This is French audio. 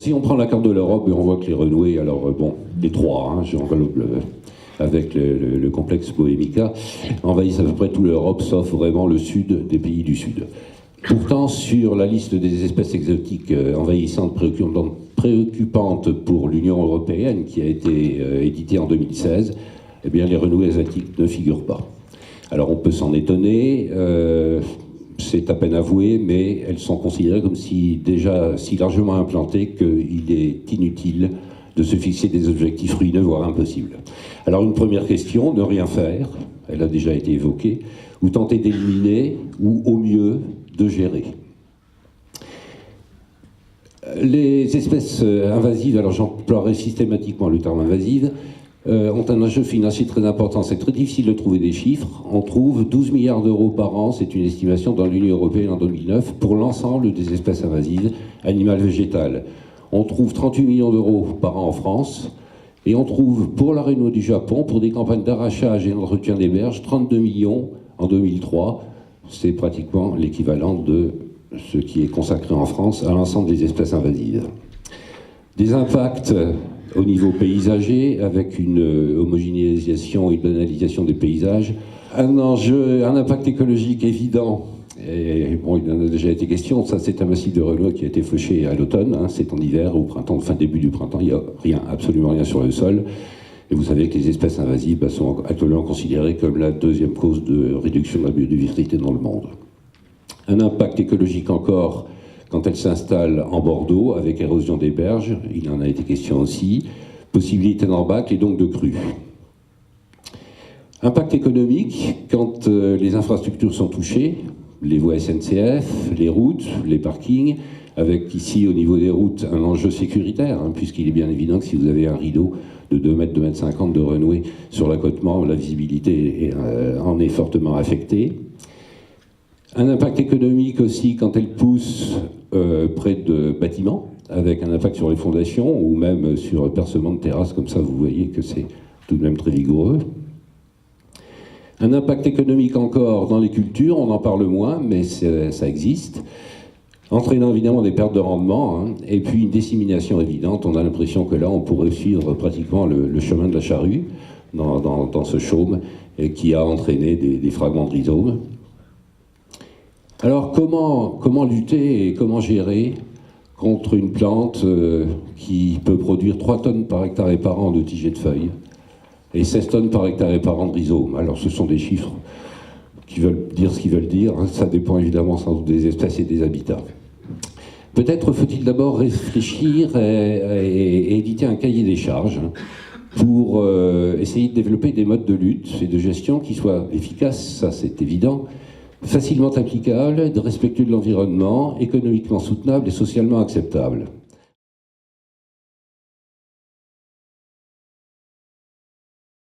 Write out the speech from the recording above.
Si on prend la carte de l'Europe, on voit que les renouées, alors bon, les trois, hein, avec le complexe Bohémica, envahissent à peu près toute l'Europe, sauf vraiment le sud des pays du sud. Pourtant, sur la liste des espèces exotiques envahissantes préoccupantes pour l'Union européenne, qui a été éditée en 2016, eh bien, les renouées asiatiques ne figurent pas. Alors on peut s'en étonner, c'est à peine avoué, mais elles sont considérées comme si déjà si largement implantées qu'il est inutile de se fixer des objectifs ruineux, voire impossibles. Alors une première question, ne rien faire, elle a déjà été évoquée, ou tenter d'éliminer, ou au mieux, de gérer. Les espèces invasives, alors j'emploierai systématiquement le terme invasive, ont un enjeu financier très important. C'est très difficile de trouver des chiffres. On trouve 12 milliards d'euros par an, c'est une estimation dans l'Union européenne en 2009, pour l'ensemble des espèces invasives, animales, végétales. On trouve 38 millions d'euros par an en France, et on trouve pour la renouée du Japon, pour des campagnes d'arrachage et d'entretien des berges, 32 millions en 2003. C'est pratiquement l'équivalent de ce qui est consacré en France à l'ensemble des espèces invasives. Des impacts au niveau paysager, avec une homogénéisation et une banalisation des paysages. Un impact écologique évident, et bon, il en a déjà été question, ça c'est un massif de renouée qui a été fauché à l'automne, hein, c'est en hiver, au printemps, fin début du printemps, il n'y a rien, absolument rien sur le sol. Et vous savez que les espèces invasives sont actuellement considérées comme la deuxième cause de réduction de la biodiversité dans le monde. Un impact écologique encore quand elles s'installent en bord d'eau, avec érosion des berges, il en a été question aussi, possibilité d'embâcle et donc de crues. Impact économique quand les infrastructures sont touchées, les voies SNCF, les routes, les parkings, avec ici au niveau des routes un enjeu sécuritaire, hein, puisqu'il est bien évident que si vous avez un rideau de 2 mètres, 2 mètres 50 de renouée sur l'accotement, la visibilité en est fortement affectée. Un impact économique aussi quand elle pousse près de bâtiments, avec un impact sur les fondations ou même sur percement de terrasses, comme ça vous voyez que c'est tout de même très vigoureux. Un impact économique encore dans les cultures, on en parle moins, mais ça existe, entraînant évidemment des pertes de rendement, hein, et puis une dissémination évidente. On a l'impression que là on pourrait suivre pratiquement le chemin de la charrue dans ce chaume, et qui a entraîné des fragments de rhizomes. Alors comment lutter et comment gérer contre une plante qui peut produire 3 tonnes par hectare et par an de tiges et de feuilles et 16 tonnes par hectare et par an de rhizomes? Alors ce sont des chiffres qui veulent dire ce qu'ils veulent dire, hein. Ça dépend évidemment sans doute des espèces et des habitats. Peut-être faut-il d'abord réfléchir et éditer un cahier des charges pour essayer de développer des modes de lutte et de gestion qui soient efficaces, ça c'est évident, facilement applicable, respectueux de l'environnement, économiquement soutenable et socialement acceptable.